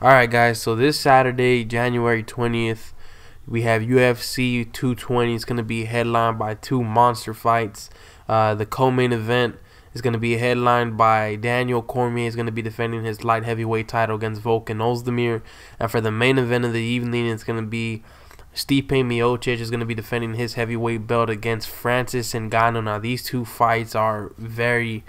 Alright guys, so this Saturday, January 20th, we have UFC 220. It's going to be headlined by two monster fights. The co-main event is going to be headlined by Daniel Cormier. Is going to be defending his light heavyweight title against Volkan Oezdemir. And for the main event of the evening, it's going to be Stipe Miocic is going to be defending his heavyweight belt against Francis Ngannou. Now, these two fights are very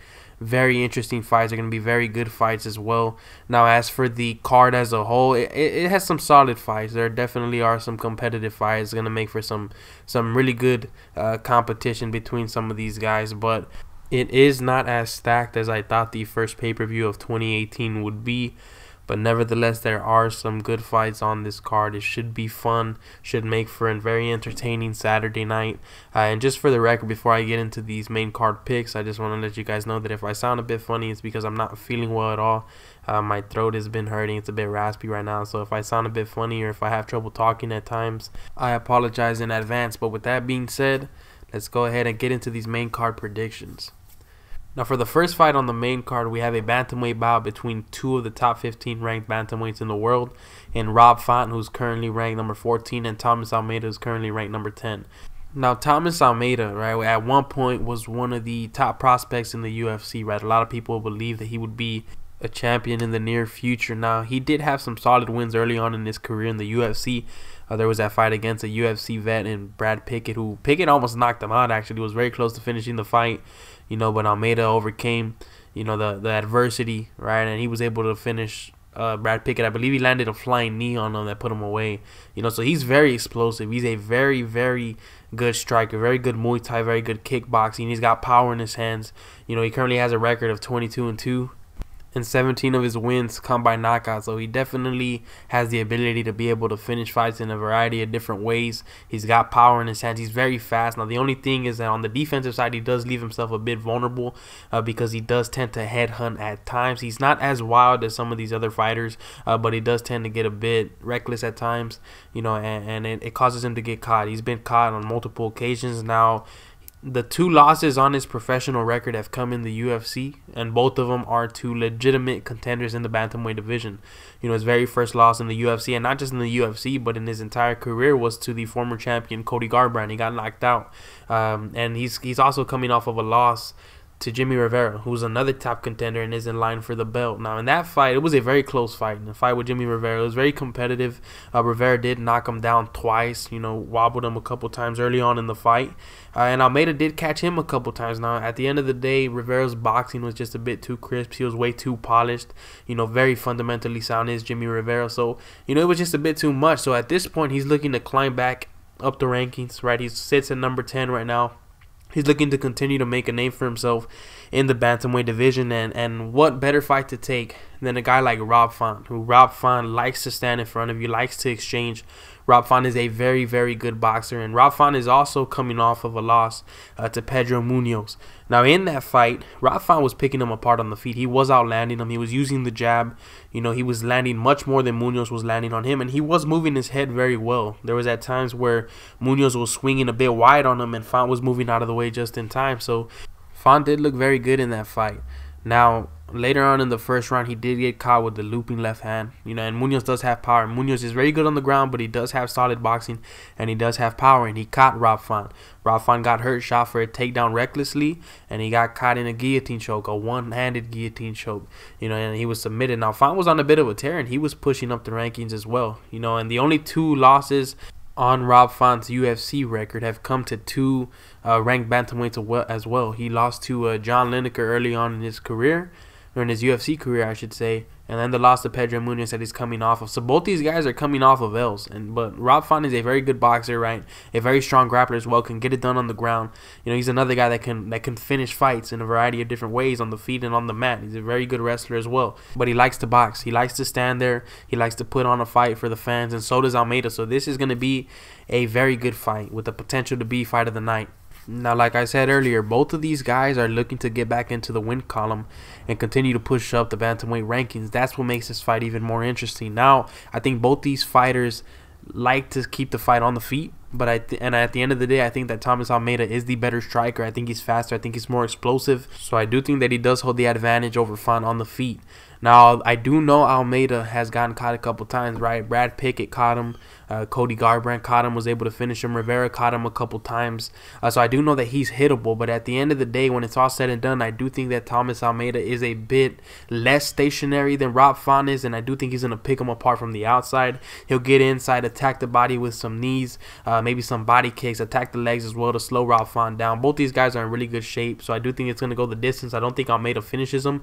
interesting fights. They're going to be very good fights as well. Now, as for the card as a whole, it has some solid fights. There definitely are some competitive fights. It's going to make for some really good competition between some of these guys, but it is not as stacked as I thought the first pay-per-view of 2018 would be. But nevertheless, there are some good fights on this card. It should be fun, should make for a very entertaining Saturday night. And just for the record, before I get into these main card picks, I just want to let you guys know that if I sound a bit funny, it's because I'm not feeling well at all. My throat has been hurting. It's a bit raspy right now. So if I sound a bit funny or if I have trouble talking at times, I apologize in advance. But with that being said, let's go ahead and get into these main card predictions. Now, for the first fight on the main card, we have a bantamweight bout between two of the top 15 ranked bantamweights in the world, and Rob Font, who's currently ranked number 14, and Thomas Almeida, who's currently ranked number 10. Now, Thomas Almeida, right, at one point was one of the top prospects in the UFC, right? A lot of people believe that he would be a champion in the near future. Now, he did have some solid wins early on in his career in the UFC. There was that fight against a UFC vet and Brad Pickett, who Pickett almost knocked him out, actually. Was very close to finishing the fight, but Almeida overcame, the adversity, right? And he was able to finish Brad Pickett. I believe he landed a flying knee on him that put him away. So he's very explosive. He's a very good striker, very good Muay Thai, very good kickboxing. He's got power in his hands. He currently has a record of 22-2. And 17 of his wins come by knockout, so he definitely has the ability to be able to finish fights in a variety of different ways. He's got power in his hands. He's very fast. Now, the only thing is that on the defensive side, he does leave himself a bit vulnerable because he does tend to headhunt at times. He's not as wild as some of these other fighters, but he does tend to get a bit reckless at times, and it causes him to get caught. He's been caught on multiple occasions now. The two losses on his professional record have come in the UFC, and both of them are to legitimate contenders in the bantamweight division. His very first loss in the UFC, and not just in the UFC, but in his entire career, was to the former champion Cody Garbrandt. He got knocked out, and he's also coming off of a loss to Jimmy Rivera, who's another top contender and is in line for the belt. Now, in that fight, it was a very close fight. In the fight with Jimmy Rivera, it was very competitive. Rivera did knock him down twice, wobbled him a couple times early on in the fight. And Almeida did catch him a couple times. Now, at the end of the day, Rivera's boxing was just a bit too crisp. He was way too polished. Very fundamentally sound is Jimmy Rivera. So, it was just a bit too much. So, at this point, he's looking to climb back up the rankings, right? He sits at number 10 right now. He's looking to continue to make a name for himself in the bantamweight division, and what better fight to take than a guy like Rob Font, who Rob Font likes to stand in front of you, likes to exchange. Rob Font is a very good boxer, and Rob Font is also coming off of a loss to Pedro Munoz. Now, in that fight, Rob Font was picking him apart on the feet. He was outlanding him. He was using the jab. He was landing much more than Munoz was landing on him, and he was moving his head very well. There was at times where Munoz was swinging a bit wide on him, and Font was moving out of the way just in time. So Font did look very good in that fight. Now, later on in the first round, he did get caught with the looping left hand. And Munoz does have power. Munoz is very good on the ground, but he does have solid boxing, and he does have power, and he caught Rob Font. Rob Font got hurt, shot for a takedown recklessly, and he got caught in a guillotine choke, a one-handed guillotine choke, and he was submitted. Now, Font was on a bit of a tear, and he was pushing up the rankings as well, and the only two losses on Rob Font's UFC record have come to two ranked bantamweights as well. He lost to John Lineker early on in his career, or in his UFC career, I should say, and then the loss to Pedro Munoz that he's coming off of. So both these guys are coming off of L's, but Rob Font is a very good boxer, right? A very strong grappler as well, can get it done on the ground. He's another guy that can finish fights in a variety of different ways on the feet and on the mat. He's a very good wrestler as well, but he likes to box. He likes to stand there. He likes to put on a fight for the fans, and so does Almeida. So this is going to be a very good fight with the potential to be fight of the night. Now, like I said earlier, both of these guys are looking to get back into the win column and continue to push up the bantamweight rankings. That's what makes this fight even more interesting. Now, I think both these fighters like to keep the fight on the feet. But and at the end of the day, I think that Thomas Almeida is the better striker. I think he's faster. I think he's more explosive. So I do think that he does hold the advantage over Font on the feet. Now, I do know Almeida has gotten caught a couple times, right? Brad Pickett caught him. Cody Garbrandt caught him, was able to finish him. Rivera caught him a couple times. So I do know that he's hittable. But at the end of the day, when it's all said and done, I do think that Thomas Almeida is a bit less stationary than Rob Font is. And I do think he's going to pick him apart from the outside. He'll get inside, attack the body with some knees, maybe some body kicks, attack the legs as well to slow Rob Font down. Both these guys are in really good shape. So I do think it's going to go the distance. I don't think Almeida finishes him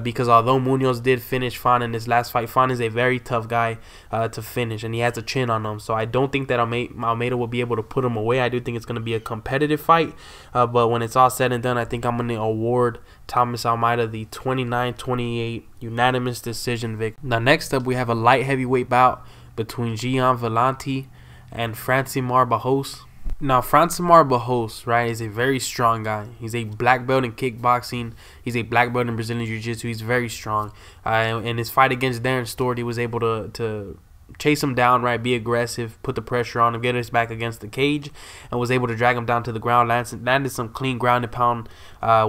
because although Munoz did finish Font in his last fight, Font is a very tough guy to finish. And he has a chin on him. So I don't think that Almeida will be able to put him away. I do think it's going to be a competitive fight. But when it's all said and done, I think I'm going to award Thomas Almeida the 29-28 unanimous decision victory. Now, next up, we have a light heavyweight bout between Gian Villante and Francimar Barrihos. Now, Francimar Barrihos, right, is a very strong guy. He's a black belt in kickboxing. He's a black belt in Brazilian Jiu-Jitsu. He's very strong. In his fight against Darren Stewart, he was able to chase him down, right, be aggressive, put the pressure on him, get his back against the cage, and was able to drag him down to the ground, landed some clean ground and pound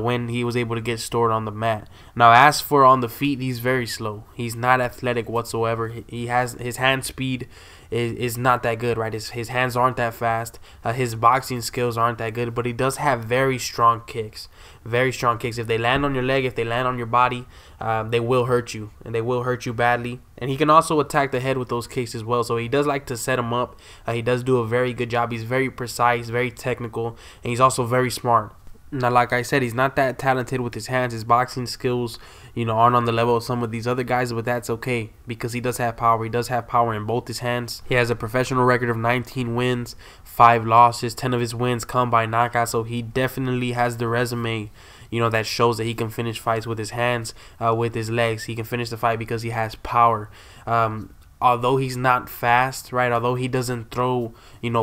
when he was able to get stored on the mat. Now, as for on the feet, he's very slow. He's not athletic whatsoever. He has his hand speed is not that good, right? His hands aren't that fast. His boxing skills aren't that good, but he does have very strong kicks. Very strong kicks. If they land on your leg, if they land on your body, they will hurt you, and they will hurt you badly. And he can also attack the head with those kicks as well. So he does like to set him up. He does do a very good job. He's very precise, very technical, and he's also very smart. Now, like I said, he's not that talented with his hands. His boxing skills, aren't on the level of some of these other guys, but that's okay because he does have power. He does have power in both his hands. He has a professional record of 19 wins, 5 losses. 10 of his wins come by knockout, so he definitely has the resume, that shows that he can finish fights with his hands, with his legs. He can finish the fight because he has power. Although he's not fast, right? Although he doesn't throw,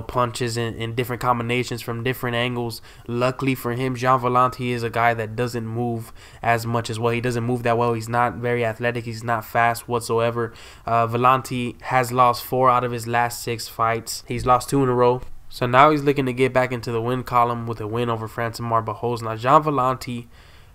punches in different combinations from different angles. Luckily for him, Gian Villante is a guy that doesn't move as much as well. He doesn't move that well. He's not very athletic. He's not fast whatsoever. Villante has lost 4 out of his last 6 fights. He's lost 2 in a row. So now he's looking to get back into the win column with a win over Francimar Barrihos. Now, Gian Villante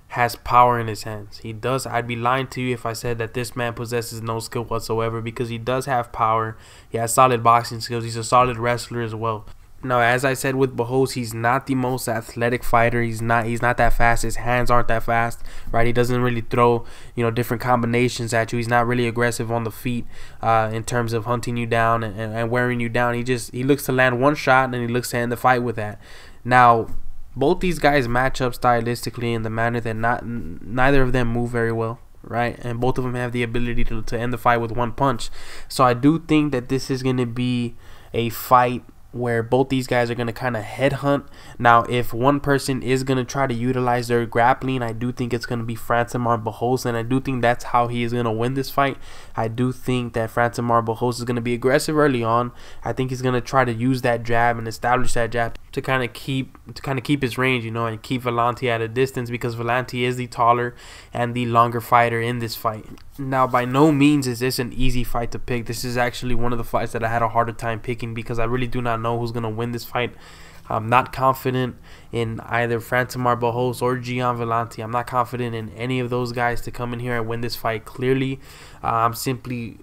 has power in his hands. He does. I'd be lying to you if I said that this man possesses no skill whatsoever, because he does have power. He has solid boxing skills. He's a solid wrestler as well. Now, as I said with Barrihos, he's not the most athletic fighter. He's not that fast. His hands aren't that fast, right? He doesn't really throw, different combinations at you. He's not really aggressive on the feet in terms of hunting you down and wearing you down. He looks to land one shot and he looks to end the fight with that. Now, both these guys match up stylistically in the manner that neither of them move very well, right? And both of them have the ability to end the fight with one punch. So I do think that this is going to be a fight where both these guys are going to kind of headhunt. Now, if one person is going to try to utilize their grappling, I do think it's going to be Francimar Barrihos, and I do think that's how he is going to win this fight. I do think that Francimar Barrihos is going to be aggressive early on. I think he's going to try to use that jab and establish that jab to kind of keep his range, and keep Villante at a distance, because Villante is the taller and the longer fighter in this fight. Now, by no means is this an easy fight to pick. This is actually one of the fights that I had a harder time picking, because I really do not know who's going to win this fight. I'm not confident in either Francimar Barrihos or Gian Villante. I'm not confident in any of those guys to come in here and win this fight clearly. I'm simply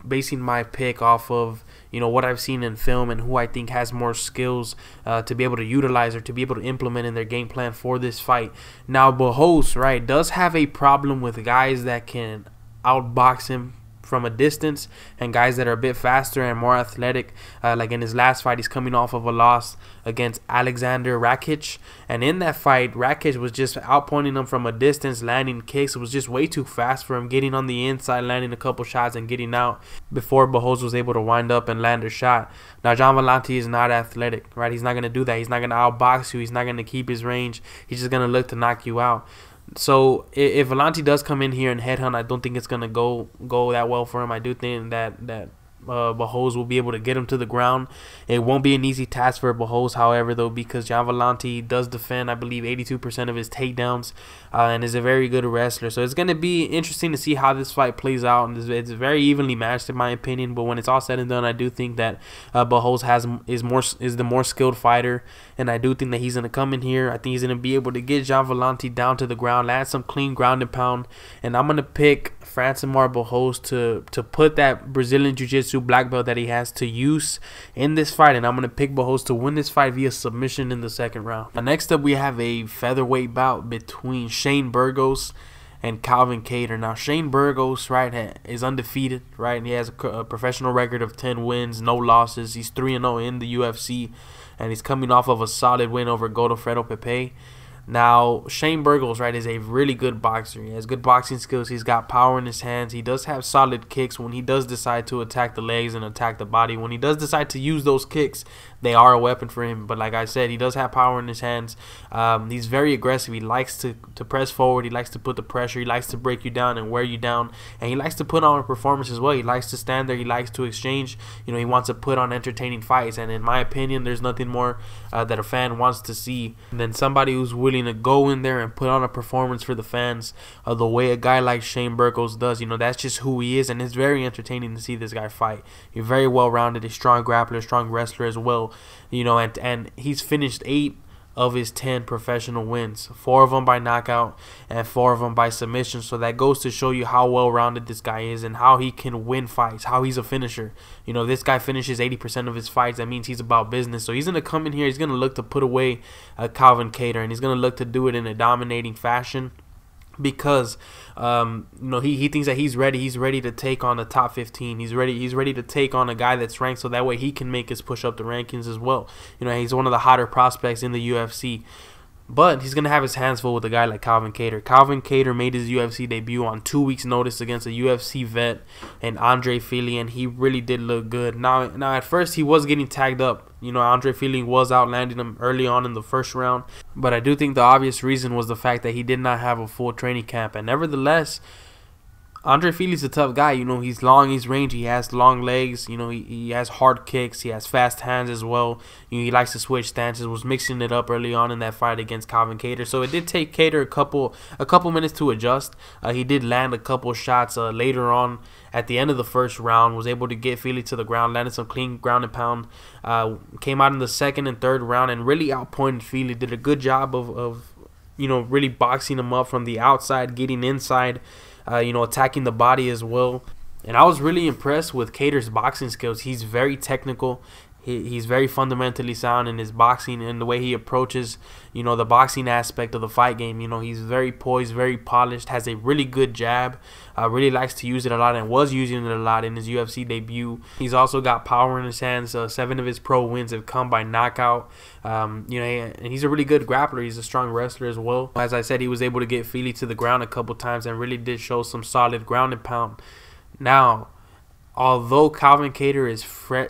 basing my pick off of what I've seen in film and who I think has more skills to be able to utilize or to be able to implement in their game plan for this fight. Now, Barrihos, right, does have a problem with guys that can outbox him from a distance and guys that are a bit faster and more athletic. Like in his last fight, he's coming off of a loss against Alexander Rakic, and in that fight, Rakic was just outpointing him from a distance, landing kicks. It was just way too fast for him, getting on the inside, landing a couple shots and getting out before Barrihos was able to wind up and land a shot. Now, Gian Villante is not athletic, right? He's not going to do that. He's not going to outbox you. He's not going to keep his range. He's just going to look to knock you out. So if Villante does come in here and headhunt, I don't think it's gonna go that well for him. I do think that Barrihos will be able to get him to the ground. It won't be an easy task for Barrihos, however, though, because Jon Villante does defend, I believe, 82% of his takedowns, and is a very good wrestler. So it's going to be interesting to see how this fight plays out. And it's very evenly matched in my opinion, but when it's all said and done, I do think that Barrihos is the more skilled fighter, and I do think that he's going to come in here. I think he's going to be able to get Jon Villante down to the ground, land some clean ground and pound, and I'm going to pick Francis Barrihos to put that Brazilian Jiu-Jitsu black belt that he has to use in this fight, and I'm going to pick Barrihos to win this fight via submission in the second round. Now, next up, we have a featherweight bout between Shane Burgos and Calvin Kattar. Now, Shane Burgos, right, is undefeated, right, and he has a professional record of 10 wins, no losses. He's 3-0 in the UFC, and he's coming off of a solid win over Godofredo Pepe. Now, Shane Burgos, right, is a really good boxer. He has good boxing skills. He's got power in his hands. He does have solid kicks when he does decide to attack the legs and attack the body. When he does decide to use those kicks, they are a weapon for him. But like I said, he does have power in his hands. He's very aggressive. He likes to press forward. He likes to put the pressure. He likes to break you down and wear you down. And he likes to put on a performance as well. He likes to stand there. He likes to exchange. You know, he wants to put on entertaining fights. And in my opinion, there's nothing more that a fan wants to see than somebody who's willing to go in there and put on a performance for the fans the way a guy like Shane Burgos does. You know, that's just who he is, and it's very entertaining to see this guy fight. He's very well-rounded, a strong grappler, strong wrestler as well. You know, and he's finished 8 of his 10 professional wins, 4 of them by knockout and 4 of them by submission. So that goes to show you how well-rounded this guy is and how he can win fights, how he's a finisher. You know, this guy finishes 80% of his fights. That means he's about business. So he's going to come in here, he's going to look to put away Calvin Kattar, and he's going to look to do it in a dominating fashion, because you know, he thinks that he's ready to take on the top 15. He's ready to take on a guy that's ranked, so that way he can make his push up the rankings as well. You know, he's one of the hotter prospects in the UFC. But he's going to have his hands full with a guy like Calvin Kattar. Calvin Kattar made his UFC debut on 2 weeks' notice against a UFC vet and Andre Fili, and he really did look good. Now at first he was getting tagged up. You know, Andre Fili was outlanding him early on in the first round. But I do think the obvious reason was the fact that he did not have a full training camp. And nevertheless, Andre Fili's a tough guy. You know, he's long, he's rangy, he has long legs. You know, he has hard kicks, he has fast hands as well. You know, he likes to switch stances. Was mixing it up early on in that fight against Calvin Kattar. So it did take Kattar a couple minutes to adjust. He did land a couple shots later on at the end of the first round. Was able to get Fili to the ground, landed some clean ground and pound. Came out in the second and third round and really outpointed Fili. Did a good job of you know, really boxing him up from the outside, getting inside. You know, attacking the body as well. And I was really impressed with Kattar's boxing skills. He's very technical. He's very fundamentally sound in his boxing and the way he approaches, you know, the boxing aspect of the fight game. You know, he's very poised, very polished, has a really good jab, really likes to use it a lot and was using it a lot in his UFC debut. He's also got power in his hands. 7 of his pro wins have come by knockout. You know, and he's a really good grappler. He's a strong wrestler as well. As I said, he was able to get Fili to the ground a couple times and really did show some solid ground and pound. Now, although Calvin Kattar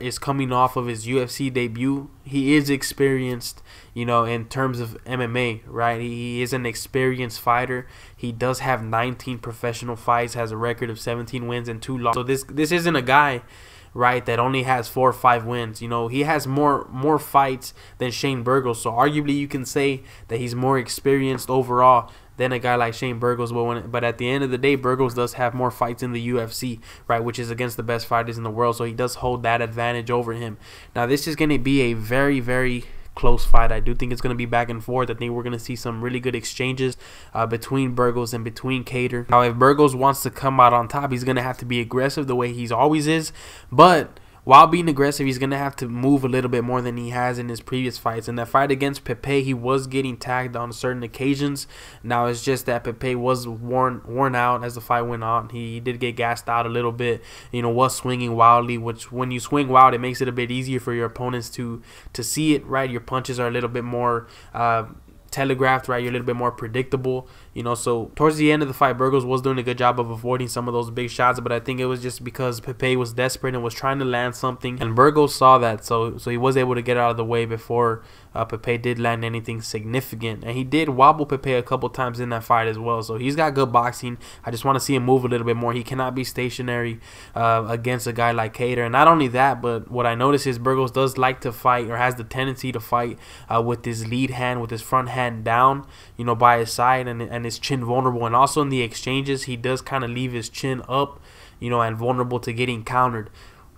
is coming off of his UFC debut, he is experienced, you know, in terms of MMA, right? He is an experienced fighter. He does have 19 professional fights, has a record of 17 wins and 2 losses. So this isn't a guy, right, that only has 4 or 5 wins. You know, he has more fights than Shane Burgos. So arguably you can say that he's more experienced overall than a guy like Shane Burgos. But at the end of the day, Burgos does have more fights in the UFC, right, which is against the best fighters in the world. So he does hold that advantage over him. Now, this is going to be a very, very close fight. I do think it's going to be back and forth. I think we're going to see some really good exchanges between Burgos and between Kattar. Now, if Burgos wants to come out on top, he's going to have to be aggressive the way he always is. But while being aggressive, he's going to have to move a little bit more than he has in his previous fights. In that fight against Pepe, he was getting tagged on certain occasions. Now, it's just that Pepe was worn out as the fight went on. He did get gassed out a little bit, you know, was swinging wildly, which when you swing wild, it makes it a bit easier for your opponents to see it, right? Your punches are a little bit more telegraphed, right? You're a little bit more predictable, you know. So towards the end of the fight, Burgos was doing a good job of avoiding some of those big shots, but I think it was just because Pepe was desperate and was trying to land something, and Burgos saw that, so he was able to get out of the way before Pepe did land anything significant, and he did wobble Pepe a couple times in that fight as well. So he's got good boxing. I just want to see him move a little bit more. He cannot be stationary against a guy like Kattar. And not only that, but what I notice is Burgos does like to fight, or has the tendency to fight with his lead hand, with his front hand down, by his side, and his chin vulnerable. And also in the exchanges, he does kind of leave his chin up, and vulnerable to getting countered.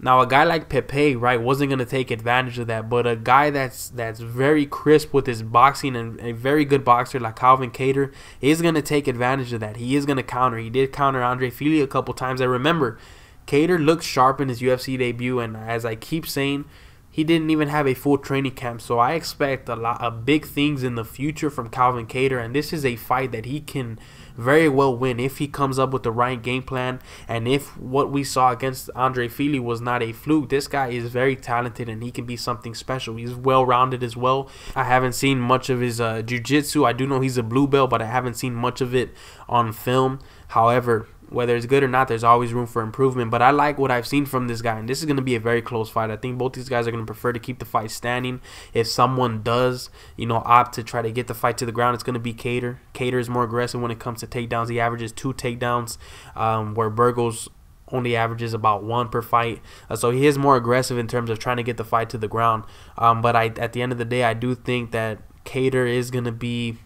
Now, a guy like Pepe, right, wasn't going to take advantage of that, but a guy that's very crisp with his boxing and a very good boxer like Calvin Kattar is going to take advantage of that. He is going to counter. He did counter Andre Fili a couple times. I remember Kattar looked sharp in his UFC debut, and as I keep saying, he didn't even have a full training camp. So I expect a lot of big things in the future from Calvin Kattar, and this is a fight that he can very well win if he comes up with the right game plan, and if what we saw against Andre Fili was not a fluke. This guy is very talented, and he can be something special. He's well-rounded as well. I haven't seen much of his jiu-jitsu. I do know he's a blue belt, but I haven't seen much of it on film. However, whether it's good or not, there's always room for improvement. But I like what I've seen from this guy, and this is going to be a very close fight. I think both these guys are going to prefer to keep the fight standing. If someone does, opt to try to get the fight to the ground, it's going to be Kattar. Kattar is more aggressive when it comes to takedowns. He averages 2 takedowns, where Burgos only averages about 1 per fight. So he is more aggressive in terms of trying to get the fight to the ground. But at the end of the day, I do think that Kattar is going to be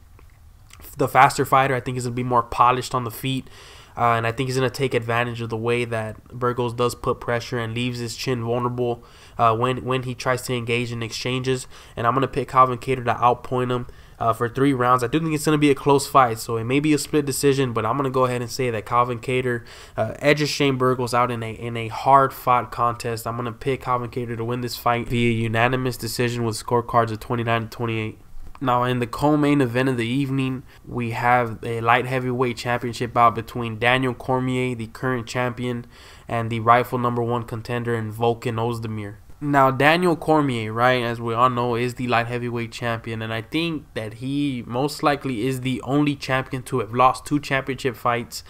the faster fighter. I think he's going to be more polished on the feet. And I think he's going to take advantage of the way that Burgos does put pressure and leaves his chin vulnerable when he tries to engage in exchanges. And I'm going to pick Calvin Kattar to outpoint him for 3 rounds. I do think it's going to be a close fight, so it may be a split decision, but I'm going to go ahead and say that Calvin Kattar edges Shane Burgos out in a hard-fought contest. I'm going to pick Calvin Kattar to win this fight via unanimous decision with scorecards of 29-28. Now, in the co-main event of the evening, we have a light heavyweight championship bout between Daniel Cormier, the current champion, and the rightful #1 contender in Volkan Oezdemir. Now, Daniel Cormier, right, as we all know, is the light heavyweight champion, and I think that he most likely is the only champion to have lost 2 championship fights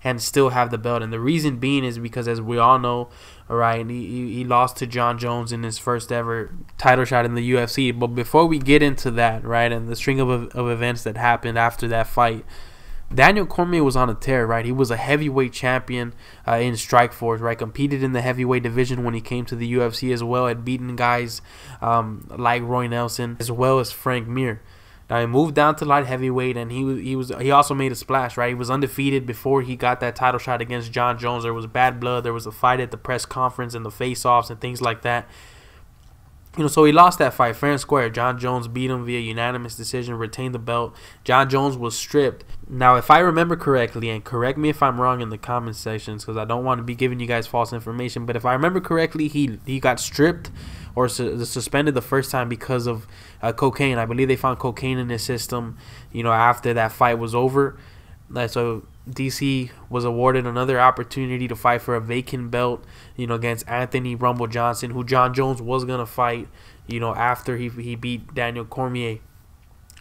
and still have the belt. And the reason being is because, as we all know, right, he lost to Jon Jones in his first ever title shot in the UFC. But before we get into that, right, and the string of events that happened after that fight, Daniel Cormier was on a tear, right? He was a heavyweight champion in Strikeforce, right? Competed in the heavyweight division when he came to the UFC as well. Had beaten guys like Roy Nelson as well as Frank Mir. Now, he moved down to light heavyweight, and he also made a splash, right? He was undefeated before he got that title shot against Jon Jones. There was bad blood. There was a fight at the press conference and the face-offs and things like that. So he lost that fight fair and square. Jon Jones beat him via unanimous decision, retained the belt. Jon Jones was stripped. Now, if I remember correctly, and correct me if I'm wrong in the comment sections, because I don't want to be giving you guys false information, but if I remember correctly, he got stripped or suspended the first time because of cocaine. I believe they found cocaine in his system, after that fight was over. So DC was awarded another opportunity to fight for a vacant belt, against Anthony Rumble Johnson, who Jon Jones was going to fight, after he beat Daniel Cormier.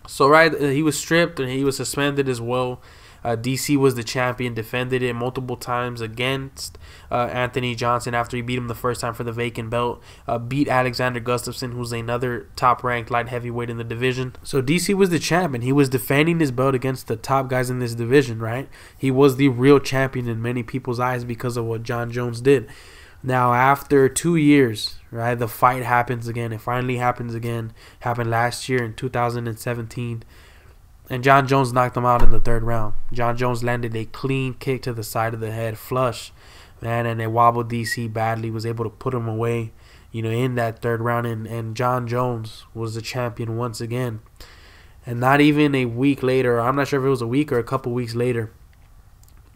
So, right, he was stripped and he was suspended as well. DC was the champion, defended it multiple times against Anthony Johnson after he beat him the first time for the vacant belt. Beat Alexander Gustafsson, who's another top-ranked light heavyweight in the division. So DC was the champion. He was defending his belt against the top guys in this division, right? He was the real champion in many people's eyes because of what Jon Jones did. Now, after 2 years, right, the fight happens again. It finally happens again. Happened last year in 2017. And Jon Jones knocked him out in the 3rd round. Jon Jones landed a clean kick to the side of the head, flush, man, and it wobbled DC badly. Was able to put him away, in that 3rd round. And Jon Jones was the champion once again. And not even a week later, I'm not sure if it was a week or a couple weeks later,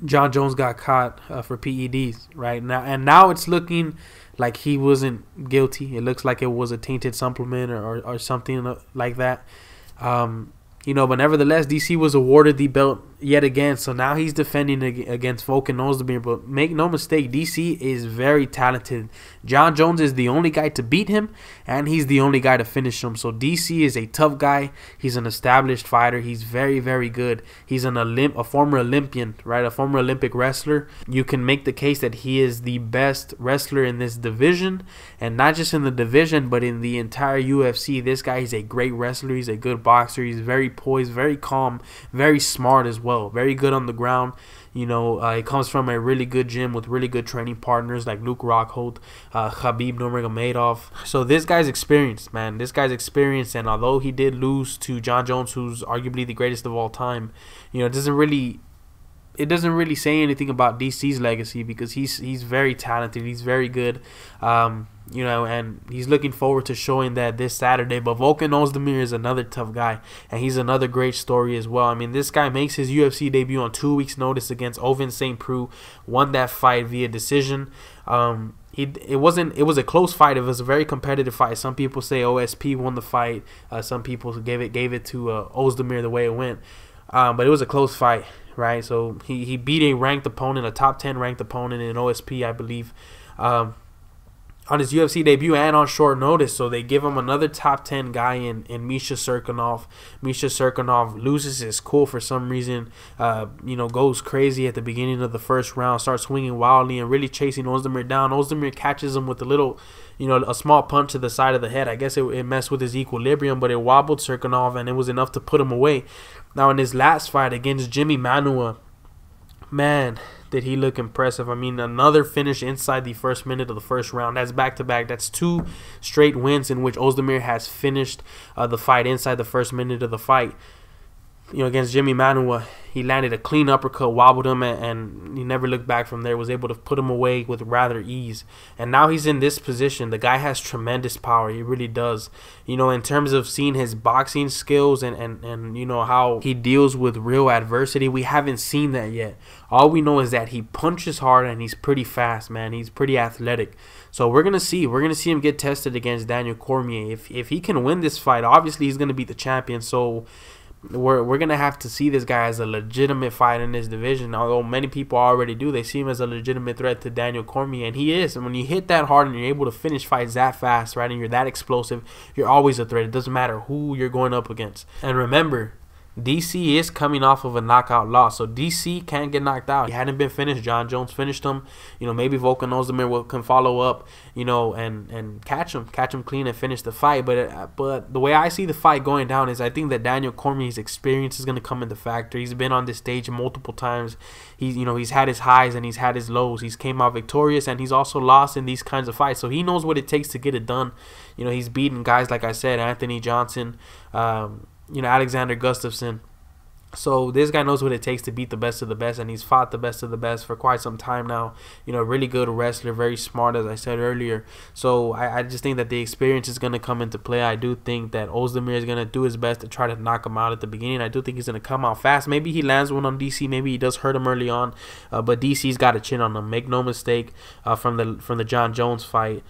Jon Jones got caught for PEDs, right? Now it's looking like he wasn't guilty. It looks like it was a tainted supplement or something like that. But nevertheless, DC was awarded the belt yet again. So now he's defending against Volkan Oezdemir. But make no mistake, DC is very talented. Jon Jones is the only guy to beat him, and he's the only guy to finish him. So DC is a tough guy. He's an established fighter. He's very, very good. He's a former Olympian, right? A former Olympic wrestler. You can make the case that he is the best wrestler in this division, and not just in the division, but in the entire UFC. This guy is a great wrestler. He's a good boxer. He's very poised, very calm, very smart as well. Very good on the ground. You know, he comes from a really good gym with really good training partners like Luke Rockhold, Khabib Nurmagomedov. So this guy's experienced, man. This guy's experienced, and although he did lose to Jon Jones, who's arguably the greatest of all time, you know, it doesn't really say anything about DC's legacy, because he's very talented. He's very good. You know, and he's looking forward to showing that this Saturday. But Volkan Oezdemir is another tough guy, and he's another great story as well. I mean, this guy makes his UFC debut on 2 weeks' notice against Ovince St. Preux, won that fight via decision. It was a close fight. It was a very competitive fight. Some people say OSP won the fight. Some people gave it to Oezdemir the way it went. But it was a close fight, right? So he beat a ranked opponent, a top 10 ranked opponent in OSP, I believe, on his UFC debut and on short notice. So they give him another top 10 guy in Misha Cirkunov. Misha Cirkunov loses his cool for some reason, you know, goes crazy at the beginning of the first round, starts swinging wildly and really chasing Oezdemir down. Oezdemir catches him with a little, you know, a small punch to the side of the head. I guess it messed with his equilibrium, but it wobbled Cirkunov, and it was enough to put him away. Now, in his last fight against Jimmy Manua, man, did he look impressive. I mean, another finish inside the first minute of the first round. That's back-to-back. That's 2 straight wins in which Oezdemir has finished the fight inside the first minute of the fight. You know, against Jimmy Manua, he landed a clean uppercut, wobbled him, and he never looked back from there. Was able to put him away with rather ease. And now he's in this position. The guy has tremendous power. He really does. You know, in terms of seeing his boxing skills and you know, how he deals with real adversity, we haven't seen that yet. All we know is that he punches hard and he's pretty fast, man. He's pretty athletic. So we're going to see. We're going to see him get tested against Daniel Cormier. If he can win this fight, obviously he's going to be the champion. So we're going to have to see this guy as a legitimate fighter in this division. Although many people already do. They see him as a legitimate threat to Daniel Cormier. And he is. And when you hit that hard and you're able to finish fights that fast, right, and you're that explosive, you're always a threat. It doesn't matter who you're going up against. And remember, DC is coming off of a knockout loss, so DC can't get knocked out. He hadn't been finished. Jon Jones finished him. You know, maybe Volkan Oezdemir can follow up, you know, and catch him clean and finish the fight. But the way I see the fight going down is I think that Daniel Cormier's experience is going to come into factor. He's been on this stage multiple times. He's had his highs and he's had his lows. He's came out victorious, and he's also lost in these kinds of fights. So he knows what it takes to get it done. You know, he's beaten guys like I said, Anthony Johnson, you know, Alexander Gustafsson. So this guy knows what it takes to beat the best of the best, and he's fought the best of the best for quite some time now. You know, really good wrestler, very smart, as I said earlier. So I just think that the experience is going to come into play. I do think that Oezdemir is going to do his best to try to knock him out at the beginning. I do think he's going to come out fast. Maybe he lands one on DC. Maybe he does hurt him early on. But DC's got a chin on him. Make no mistake, from the Jon Jones fight,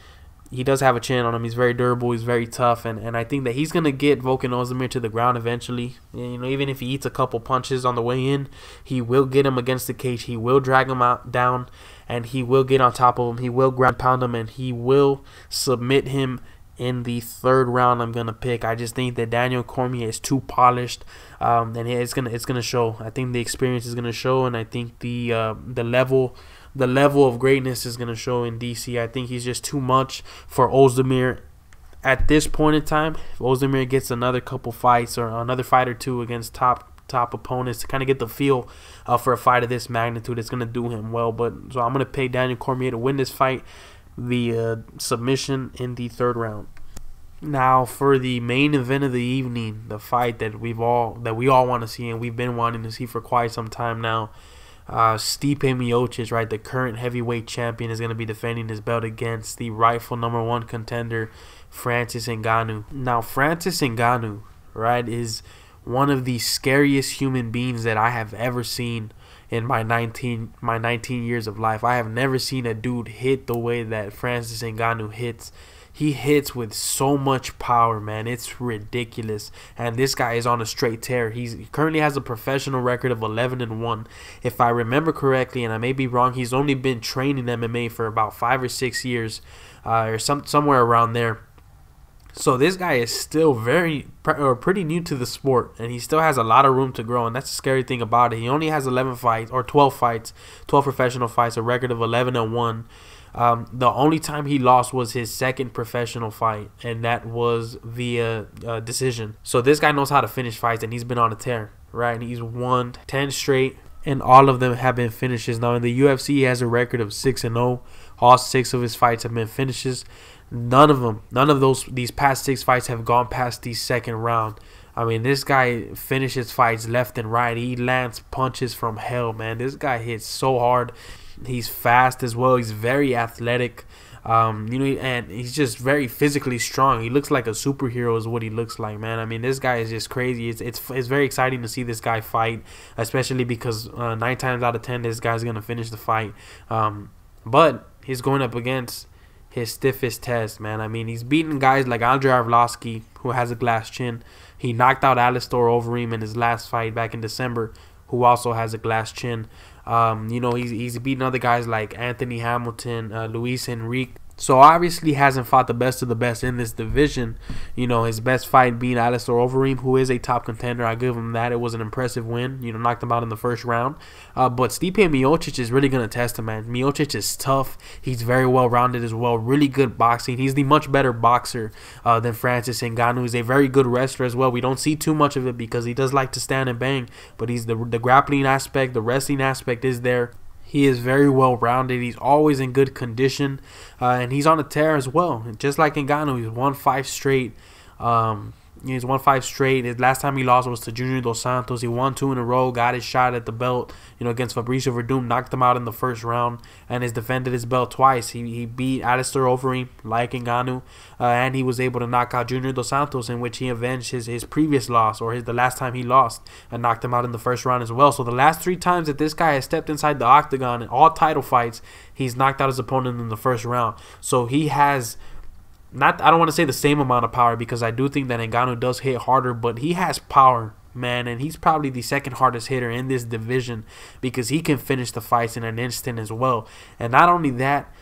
he does have a chin on him. He's very durable. He's very tough. And I think that he's going to get Volkan Oezdemir to the ground eventually. You know, even if he eats a couple punches on the way in, he will get him against the cage. He will drag him down, and he will get on top of him. He will ground pound him, and he will submit him in the third round. I'm going to pick. I just think that Daniel Cormier is too polished, and it's gonna show. I think the experience is going to show, and I think the level of greatness is going to show in DC. I think he's just too much for Oezdemir at this point in time. If Oezdemir gets another couple fights or another fight or two against top opponents to kind of get the feel for a fight of this magnitude, it's going to do him well. But so I'm going to pick Daniel Cormier to win this fight via submission in the third round. Now for the main event of the evening, the fight that we all want to see and we've been wanting to see for quite some time now. Stipe Miocic, right, the current heavyweight champion, is going to be defending his belt against the rightful #1 contender, Francis Ngannou. Now, Francis Ngannou, right, is one of the scariest human beings that I have ever seen in my 19 years of life. I have never seen a dude hit the way that Francis Ngannou hits. He hits with so much power, man. It's ridiculous. And this guy is on a straight tear. He currently has a professional record of 11-1. If I remember correctly, and I may be wrong, he's only been training MMA for about 5 or 6 years, or somewhere around there. So this guy is still pretty new to the sport, and he still has a lot of room to grow, and that's the scary thing about it. He only has 11 fights, or 12 fights, 12 professional fights, a record of 11-1. The only time he lost was his second professional fight, and that was via decision. So this guy knows how to finish fights, and he's been on a tear, right? And he's won 10 straight, and all of them have been finishes. Now in the UFC, he has a record of 6-0. All 6 of his fights have been finishes. None of these past 6 fights have gone past the second round. I mean, this guy finishes fights left and right. He lands punches from hell, man. This guy hits so hard. He's fast as well. He's very athletic. And he's just very physically strong. He looks like a superhero is what he looks like, man. I mean, this guy is just crazy. It's very exciting to see this guy fight, especially because 9 times out of 10 this guy's gonna finish the fight. But he's going up against his stiffest test, man. I mean, he's beaten guys like Andrei Arlovski, who has a glass chin. He knocked out Alistair Overeem in his last fight back in December, who also has a glass chin. He's beaten other guys like Anthony Hamilton, Luis Enrique. So obviously hasn't fought the best of the best in this division. His best fight being Alistair Overeem, who is a top contender. I give him that. It was an impressive win. Knocked him out in the first round. But Stipe Miocic is really going to test him, man. Miocic is tough. He's very well-rounded as well. Really good boxing. He's the much better boxer than Francis Ngannou. He's a very good wrestler as well. We don't see too much of it because he does like to stand and bang. But he's the grappling aspect, the wrestling aspect is there. He is very well-rounded. He's always in good condition, and he's on a tear as well. Just like Ngannou, he's won 5 straight. He's won 5 straight. His last time he lost was to Junior Dos Santos. He won 2 in a row, got his shot at the belt, against Fabricio Verdum, knocked him out in the first round, and has defended his belt twice. He beat Alistair Overeem, like Ngannou, and he was able to knock out Junior Dos Santos, in which he avenged his previous loss, or the last time he lost, and knocked him out in the first round as well. So the last 3 times that this guy has stepped inside the octagon in all title fights, he's knocked out his opponent in the first round. So he has... I don't want to say the same amount of power, because I do think that Ngannou does hit harder, but he has power, man, and he's probably the second hardest hitter in this division because he can finish the fights in an instant as well. And not only that,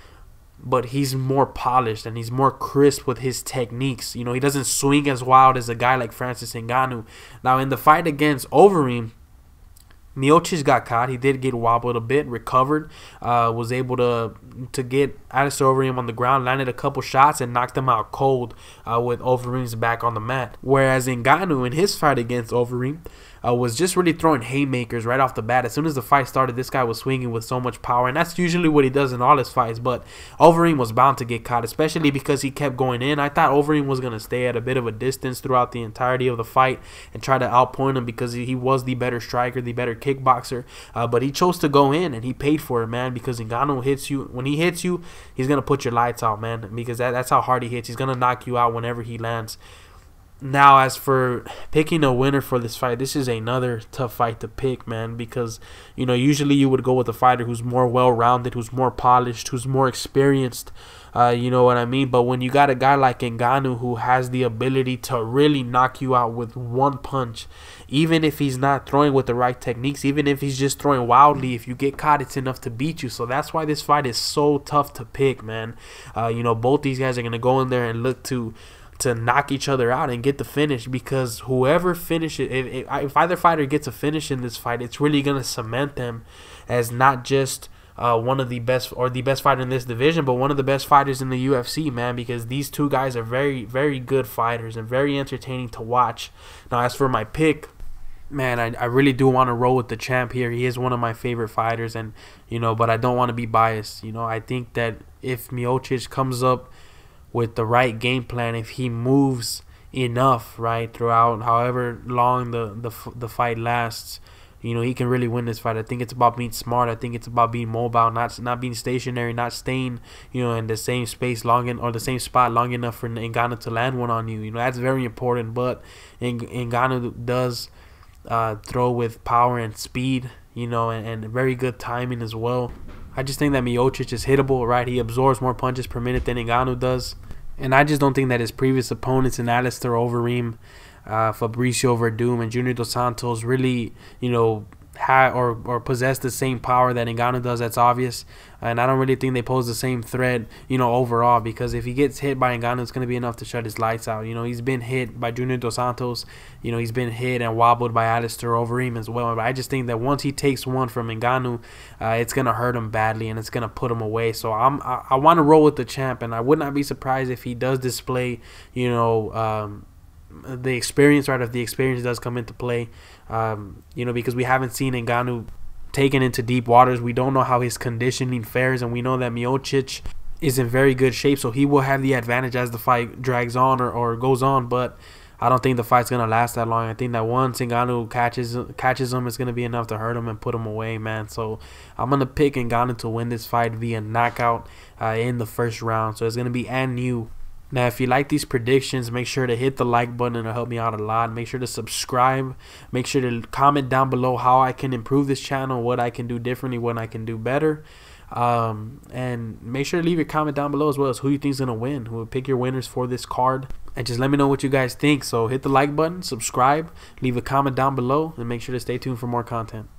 but he's more polished and he's more crisp with his techniques. He doesn't swing as wild as a guy like Francis Ngannou. Now, in the fight against Overeem, Miocic got caught. He did get wobbled a bit, recovered, was able to get Alistair Overeem on the ground, landed a couple shots, and knocked him out cold with Overeem's back on the mat. Whereas Ngannou, in his fight against Overeem, was just really throwing haymakers right off the bat. As soon as the fight started, this guy was swinging with so much power, and that's usually what he does in all his fights. But Overeem was bound to get caught, especially because he kept going in. I thought Overeem was going to stay at a bit of a distance throughout the entirety of the fight and try to outpoint him because he was the better striker, the better kickboxer. But he chose to go in, and he paid for it, man, because Ngannou hits you. When he hits you, he's going to put your lights out, man, because that's how hard he hits. He's going to knock you out whenever he lands. Now, as for picking a winner for this fight, this is another tough fight to pick, man, because, usually you would go with a fighter who's more well-rounded, who's more polished, who's more experienced, you know what I mean? But when you got a guy like Ngannou who has the ability to really knock you out with one punch, even if he's not throwing with the right techniques, even if he's just throwing wildly, if you get caught, it's enough to beat you. So that's why this fight is so tough to pick, man. Both these guys are going to go in there and look to knock each other out and get the finish, because whoever finishes, if either fighter gets a finish in this fight, it's really going to cement them as not just one of the best, or the best fighter in this division, but one of the best fighters in the UFC, man, because these two guys are very, very good fighters and very entertaining to watch. Now, as for my pick, man, I really do want to roll with the champ here. He is one of my favorite fighters, and but I don't want to be biased. I think that if Miocic comes up with the right game plan, if he moves enough right throughout however long the fight lasts, he can really win this fight. I think it's about being smart. I think it's about being mobile, not being stationary, not staying in the same space or the same spot long enough for Ngannou to land one on you. That's very important. But Ngannou does throw with power and speed, and very good timing as well. I just think that Miocic is hittable, right? He absorbs more punches per minute than Ngannou does. And I just don't think that his previous opponents in Alistair Overeem, Fabricio Verdum, and Junior Dos Santos really, had or possess the same power that Ngannou does. That's obvious. And I don't really think they pose the same threat, overall, because if he gets hit by Ngannou, it's going to be enough to shut his lights out. He's been hit by Junior Dos Santos. He's been hit and wobbled by Alistair Overeem as well. But I just think that once he takes one from Ngannou, it's going to hurt him badly and it's going to put him away. So I want to roll with the champ, and I would not be surprised if he does display, the experience, right? If the experience does come into play, because we haven't seen Ngannou taken into deep waters. We don't know how his conditioning fares, and we know that Miocic is in very good shape, so he will have the advantage as the fight drags on or goes on. But I don't think the fight's gonna last that long. I think that once Ngannou catches him, it's gonna be enough to hurt him and put him away, man. So I'm gonna pick Ngannou to win this fight via knockout in the first round. So it's gonna be Ngannou. Now, if you like these predictions, make sure to hit the like button. It'll help me out a lot. Make sure to subscribe. Make sure to comment down below how I can improve this channel, what I can do differently, what I can do better. And make sure to leave your comment down below as well as who you think is going to win. Who will pick your winners for this card. And just let me know what you guys think. So hit the like button, subscribe, leave a comment down below, and make sure to stay tuned for more content.